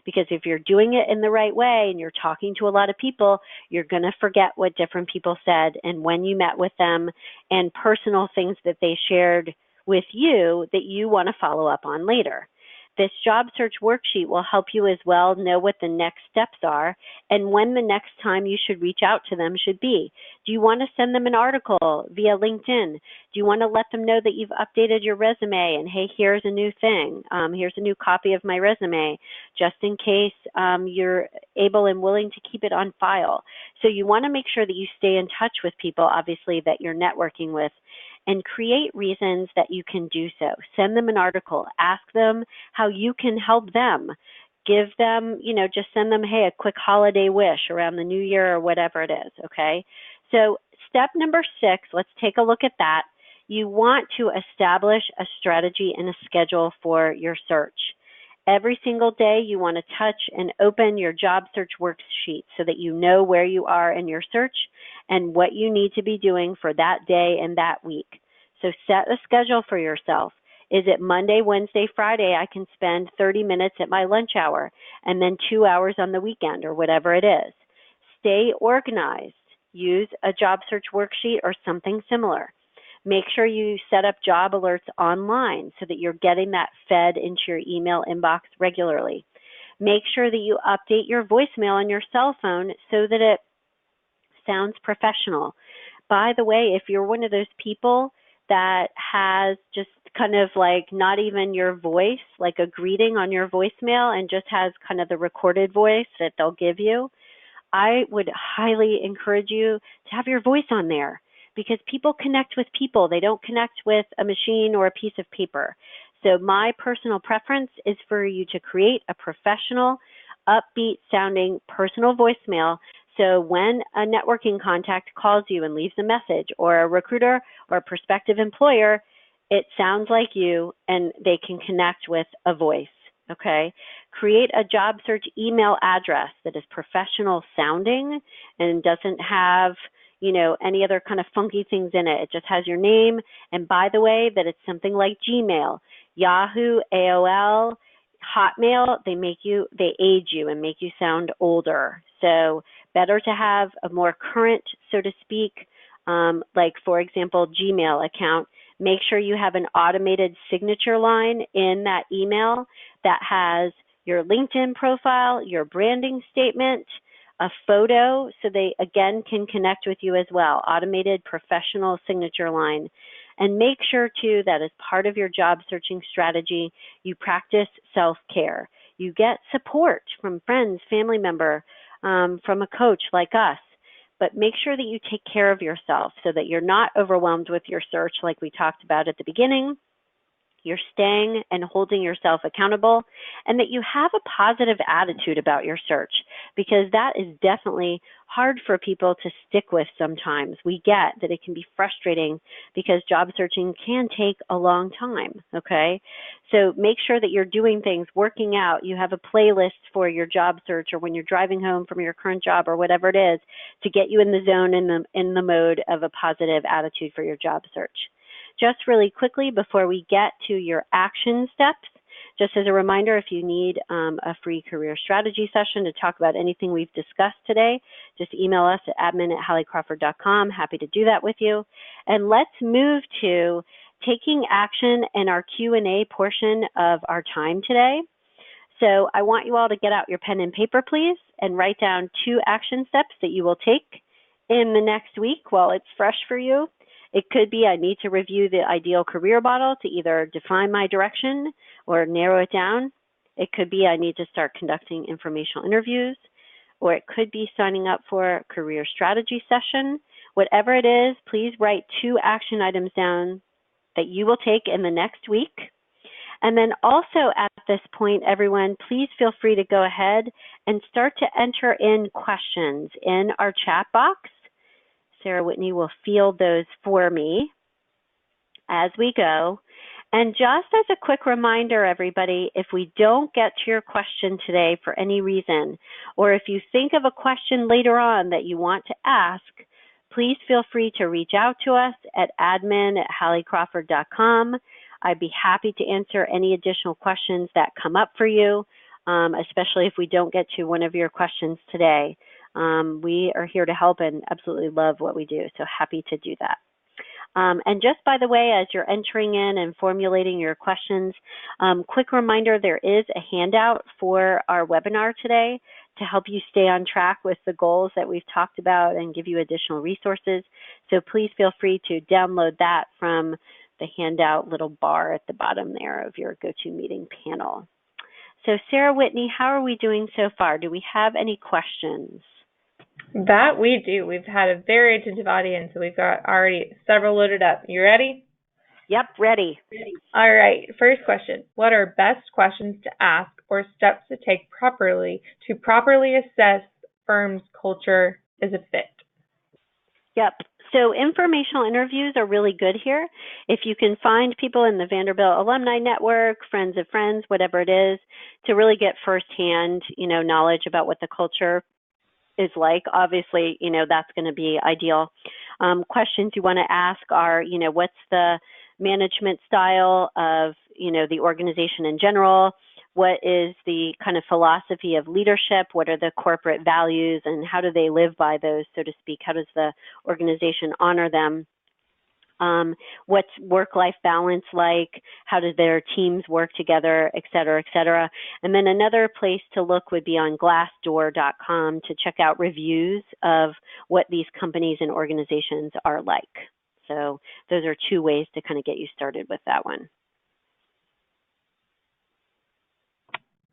because if you're doing it in the right way and you're talking to a lot of people, you're going to forget what different people said and when you met with them and personal things that they shared with you that you want to follow up on later. This job search worksheet will help you as well know what the next steps are and when the next time you should reach out to them should be. Do you want to send them an article via LinkedIn? Do you want to let them know that you've updated your resume and, hey, here's a new thing. Here's a new copy of my resume, just in case you're able and willing to keep it on file. So you want to make sure that you stay in touch with people, obviously, that you're networking with, and create reasons that you can do so. Send them an article. Ask them how you can help them. Give them, just send them, hey, a quick holiday wish around the new year or whatever it is, okay? So step number 6, let's take a look at that. You want to establish a strategy and a schedule for your search. Every single day you want to touch and open your job search worksheet so that you know where you are in your search and what you need to be doing for that day and that week. So set a schedule for yourself. Is it Monday, Wednesday, Friday? I can spend 30 minutes at my lunch hour and then 2 hours on the weekend or whatever it is. Stay organized. Use a job search worksheet or something similar. Make sure you set up job alerts online so that you're getting that fed into your email inbox regularly. Make sure that you update your voicemail on your cell phone so that it sounds professional. By the way, if you're one of those people that has just kind of like not even your voice, like a greeting on your voicemail and just has kind of the recorded voice that they'll give you, I would highly encourage you to have your voice on there, because people connect with people. They don't connect with a machine or a piece of paper. So my personal preference is for you to create a professional, upbeat sounding personal voicemail. So when a networking contact calls you and leaves a message, or a recruiter or a prospective employer, it sounds like you and they can connect with a voice, okay? Create a job search email address that is professional sounding and doesn't have any other kind of funky things in it. It just has your name. And by the way, that it's something like Gmail, Yahoo, AOL, Hotmail, they age you and make you sound older. So better to have a more current, so to speak, like for example, Gmail account. Make sure you have an automated signature line in that email that has your LinkedIn profile, your branding statement, a photo, so they, again, can connect with you as well. Automated professional signature line. And make sure, too, that as part of your job searching strategy, you practice self-care. You get support from friends, family member, from a coach like us. But make sure that you take care of yourself so that you're not overwhelmed with your search like we talked about at the beginning. You're staying and holding yourself accountable, and that you have a positive attitude about your search. because that is definitely hard for people to stick with sometimes. We get that it can be frustrating because job searching can take a long time, okay? So make sure that you're doing things, working out, you have a playlist for your job search or when you're driving home from your current job or whatever it is to get you in the zone, in the mode of a positive attitude for your job search. Just really quickly before we get to your action steps, just as a reminder, if you need a free career strategy session to talk about anything we've discussed today, just email us at admin@halliecrawford.com. Happy to do that with you. And let's move to taking action in our Q&A portion of our time today. So I want you all to get out your pen and paper, please, and write down 2 action steps that you will take in the next week while it's fresh for you. It could be I need to review the ideal career model to either define my direction or narrow it down. It could be I need to start conducting informational interviews, or it could be signing up for a career strategy session. Whatever it is, please write 2 action items down that you will take in the next week. And then also at this point, everyone, please feel free to go ahead and start to enter in questions in our chat box. Sarah Whitney will field those for me as we go. And just as a quick reminder, everybody, if we don't get to your question today for any reason, or if you think of a question later on that you want to ask, please feel free to reach out to us at admin@halliecrawford.com. I'd be happy to answer any additional questions that come up for you, especially if we don't get to one of your questions today. We are here to help and absolutely love what we do, so happy to do that. And just by the way, as you're entering in and formulating your questions, quick reminder, there is a handout for our webinar today to help you stay on track with the goals that we've talked about and give you additional resources. So please feel free to download that from the handout little bar at the bottom there of your GoToMeeting panel. So Sarah Whitney, how are we doing so far? Do we have any questions? That we do. We've had a very attentive audience, so we've got already several loaded up. You ready? Yep, ready. All right. First question. What are best questions to ask or steps to take to properly assess firm's culture as a fit? Yep. So informational interviews are really good here. If you can find people in the Vanderbilt Alumni Network, friends of friends, whatever it is, to really get firsthand, knowledge about what the culture is like, obviously, that's going to be ideal. Questions you want to ask are, what's the management style of, the organization in general? What is the kind of philosophy of leadership? What are the corporate values and how do they live by those, so to speak? How does the organization honor them? What's work-life balance like? How do their teams work together, et cetera, et cetera? And then another place to look would be on glassdoor.com to check out reviews of what these companies and organizations are like. So those are 2 ways to kind of get you started with that one.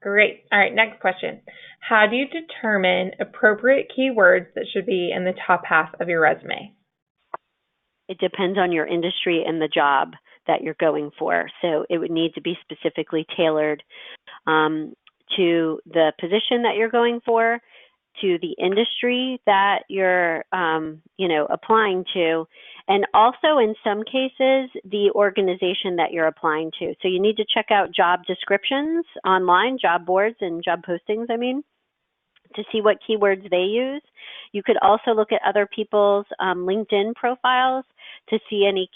Great. All right, next question. How do you determine appropriate keywords that should be in the top half of your resume? It depends on your industry and the job that you're going for. So it would need to be specifically tailored to the position that you're going for, to the industry that you're, applying to, and also in some cases, the organization that you're applying to. So you need to check out job descriptions online, job boards and job postings, to see what keywords they use. You could also look at other people's LinkedIn profiles to see any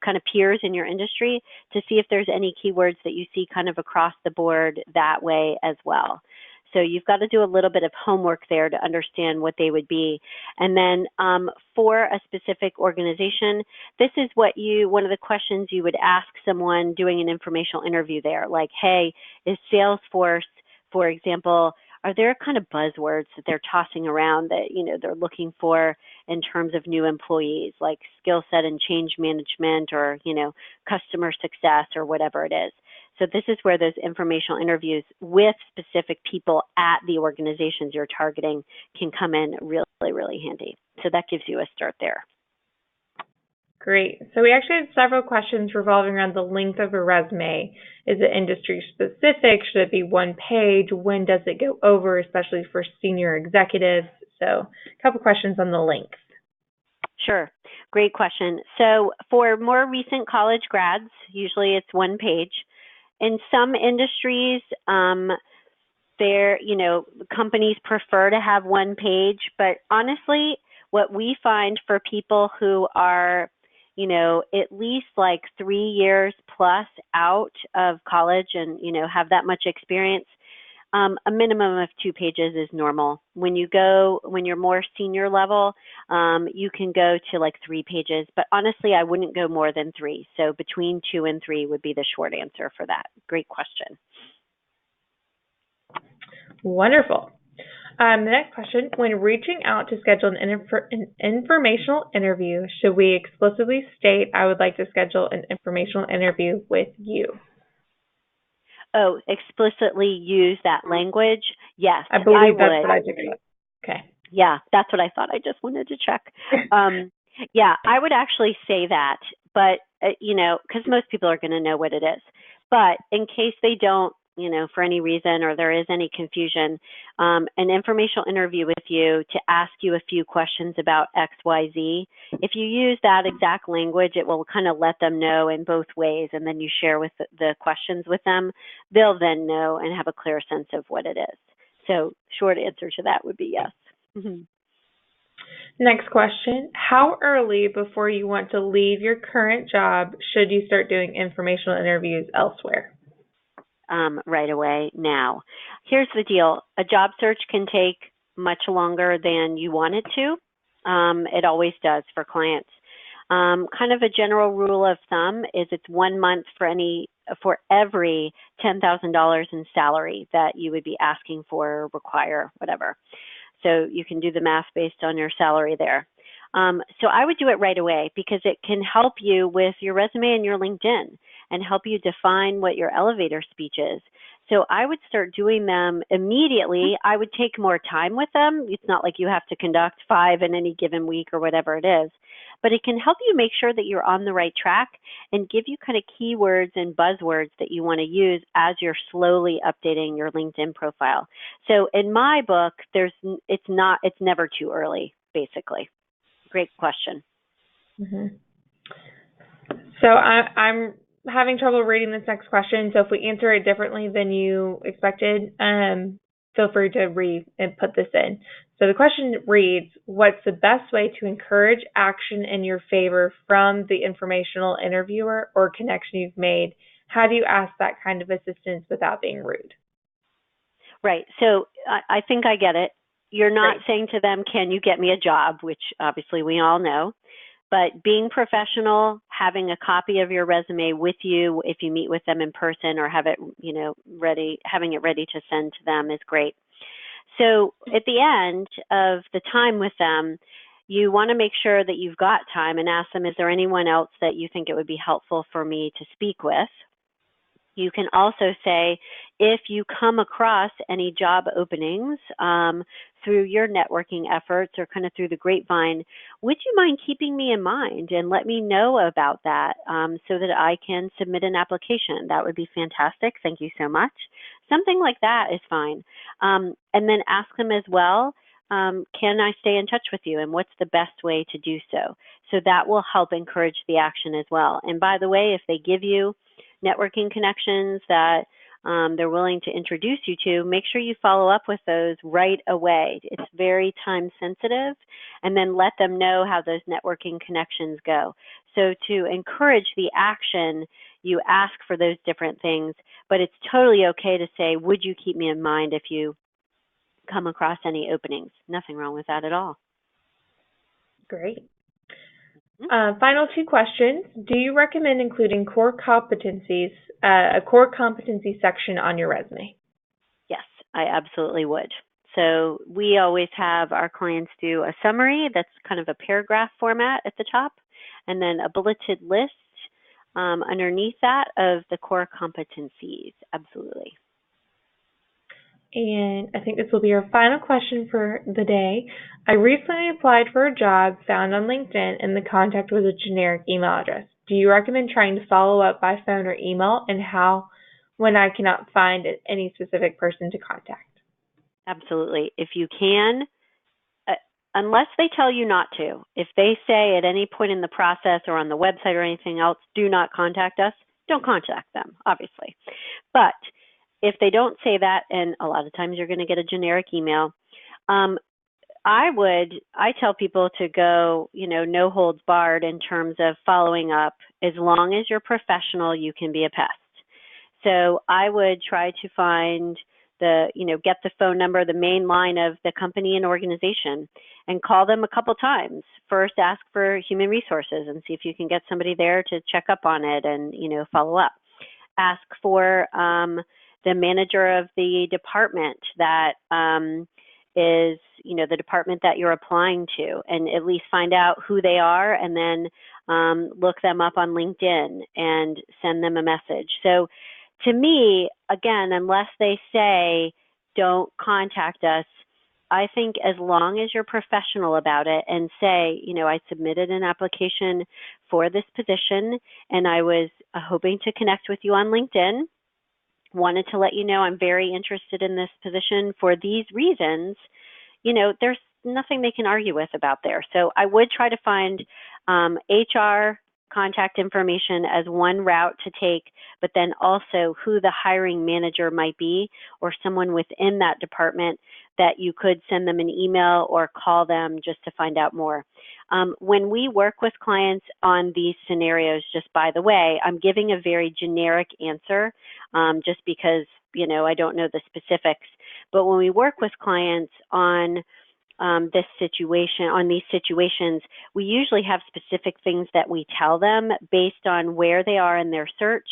kind of peers in your industry, to see if there's any keywords that you see kind of across the board that way as well. So you've got to do a little bit of homework there to understand what they would be. And then for a specific organization, this is one of the questions you would ask someone doing an informational interview there, like, hey, is Salesforce, for example, are there kind of buzzwords that they're tossing around that, they're looking for in terms of new employees, like skill set and change management or, customer success or whatever it is. So this is where those informational interviews with specific people at the organizations you're targeting can come in really, really handy. So that gives you a start there. Great. So we actually had several questions revolving around the length of a resume. Is it industry specific? Should it be one page? When does it go over, especially for senior executives? So a couple questions on the length. Sure. Great question. So for more recent college grads, usually it's one page. In some industries, companies prefer to have one page, but honestly, what we find for people who are, at least like 3 years plus out of college and, have that much experience, a minimum of 2 pages is normal. When you're more senior level, you can go to like 3 pages, but honestly, I wouldn't go more than 3. So between 2 and 3 would be the short answer for that. Great question. Wonderful. The next question, when reaching out to schedule an informational interview, should we explicitly state, I would like to schedule an informational interview with you? Oh, explicitly use that language? Yes, I believe I that's would. what I picked up. Okay. Yeah, that's what I thought. I just wanted to check. Yeah, I would actually say that, but, because most people are going to know what it is. But in case they don't, for any reason or there is any confusion, an informational interview with you to ask you a few questions about XYZ, if you use that exact language, it will kind of let them know in both ways, and then you share with the questions with them. They'll then know and have a clear sense of what it is. So short answer to that would be yes. Mm-hmm. Next question, how early before you want to leave your current job should you start doing informational interviews elsewhere? Right away now. Here's the deal. A job search can take much longer than you want it to. It always does for clients. Kind of a general rule of thumb is it's 1 month for every $10,000 in salary that you would be asking for, require, whatever. So you can do the math based on your salary there. So I would do it right away because it can help you with your resume and your LinkedIn and help you define what your elevator speech is. So I would start doing them immediately. I would take more time with them. It's not like you have to conduct 5 in any given week or whatever it is, but it can help you make sure that you're on the right track and give you kind of keywords and buzzwords that you want to use as you're slowly updating your LinkedIn profile. So in my book, it's never too early, basically. Great question. Mm-hmm. So I'm having trouble reading this next question. So if we answer it differently than you expected, feel free to put this in. So the question reads, what's the best way to encourage action in your favor from the informational interviewer or connection you've made? How do you ask that kind of assistance without being rude? Right. So I think I get it. You're not Great. saying to them, can you get me a job, which obviously we all know. But being professional, having a copy of your resume with you if you meet with them in person or have it, ready, having it ready to send to them is great. So at the end of the time with them, you want to make sure that you've got time and ask them, is there anyone else that you think it would be helpful for me to speak with? You can also say, if you come across any job openings through your networking efforts or kind of through the grapevine, would you mind keeping me in mind and let me know about that so that I can submit an application? That would be fantastic. Thank you so much. Something like that is fine. And then ask them as well, can I stay in touch with you and what's the best way to do so? So that will help encourage the action as well. And by the way, if they give you networking connections that they're willing to introduce you to, make sure you follow up with those right away. It's very time sensitive, and then let them know how those networking connections go. So to encourage the action, you ask for those different things, but it's totally okay to say, would you keep me in mind if you come across any openings? Nothing wrong with that at all. Great. Final 2 questions. Do you recommend including core competencies, a core competency section on your resume? Yes, I absolutely would. So we always have our clients do a summary that's kind of a paragraph format at the top, and then a bulleted list underneath that of the core competencies. Absolutely. And I think this will be our final question for the day. I recently applied for a job found on LinkedIn and the contact was a generic email address. Do you recommend trying to follow up by phone or email, and how when I cannot find any specific person to contact? Absolutely. If you can, unless they tell you not to, if they say at any point in the process or on the website or anything else, do not contact us, don't contact them, obviously. But if they don't say that, and a lot of times you're going to get a generic email, I tell people to go, no holds barred in terms of following up. As long as you're professional, you can be a pest. So I would try to find get the phone number, the main line of the company and organization, and call them a couple times. First, ask for human resources and see if you can get somebody there to check up on it and, follow up. Ask for the manager of the department that is, the department that you're applying to, and at least find out who they are, and then look them up on LinkedIn and send them a message. So to me, again, unless they say don't contact us, I think as long as you're professional about it and say, I submitted an application for this position and I was hoping to connect with you on LinkedIn, wanted to let you know I'm very interested in this position for these reasons, there's nothing they can argue with about there. So I would try to find HR contact information as one route to take, but then also who the hiring manager might be or someone within that department that you could send them an email or call them just to find out more. When we work with clients on these scenarios, just by the way, I'm giving a very generic answer just because, I don't know the specifics. But when we work with clients on these situations, we usually have specific things that we tell them based on where they are in their search,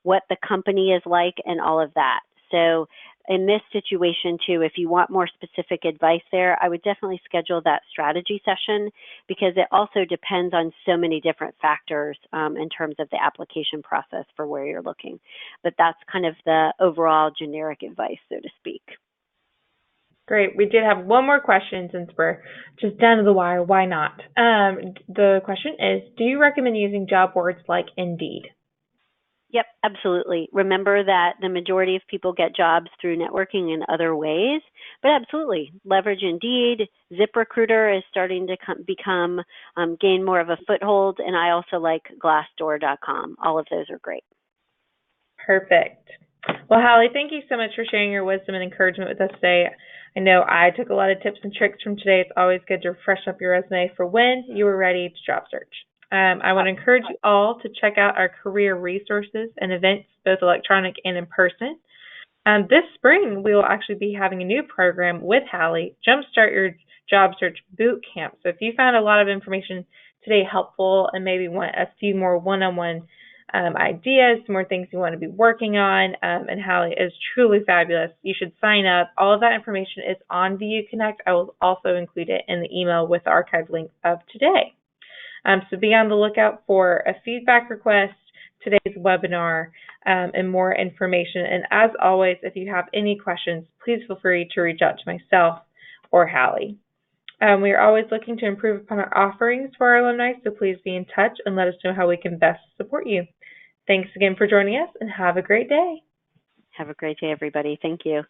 what the company is like, and all of that. So in this situation too, if you want more specific advice there, I would definitely schedule that strategy session because it also depends on so many different factors in terms of the application process for where you're looking. But that's kind of the overall generic advice, so to speak. Great. We did have one more question since we're just down to the wire. Why not? The question is, do you recommend using job boards like Indeed? Yep, absolutely. Remember that the majority of people get jobs through networking in other ways, but absolutely. Leverage Indeed. ZipRecruiter is starting to gain more of a foothold, and I also like Glassdoor.com. All of those are great. Perfect. Well, Hallie, thank you so much for sharing your wisdom and encouragement with us today. I know I took a lot of tips and tricks from today. It's always good to freshen up your resume for when you are ready to job search. I want to encourage you all to check out our career resources and events, both electronic and in person. This spring, we will actually be having a new program with Hallie, Jumpstart Your Job Search Boot Camp. So if you found a lot of information today helpful and maybe want a few more one-on-one ideas, more things you want to be working on, and Hallie is truly fabulous, you should sign up. All of that information is on VU Connect. I will also include it in the email with the archive link of today. So be on the lookout for a feedback request, today's webinar, and more information. And as always, if you have any questions, please feel free to reach out to myself or Hallie. We are always looking to improve upon our offerings for our alumni, so please be in touch and let us know how we can best support you. Thanks again for joining us, and have a great day. Have a great day, everybody. Thank you.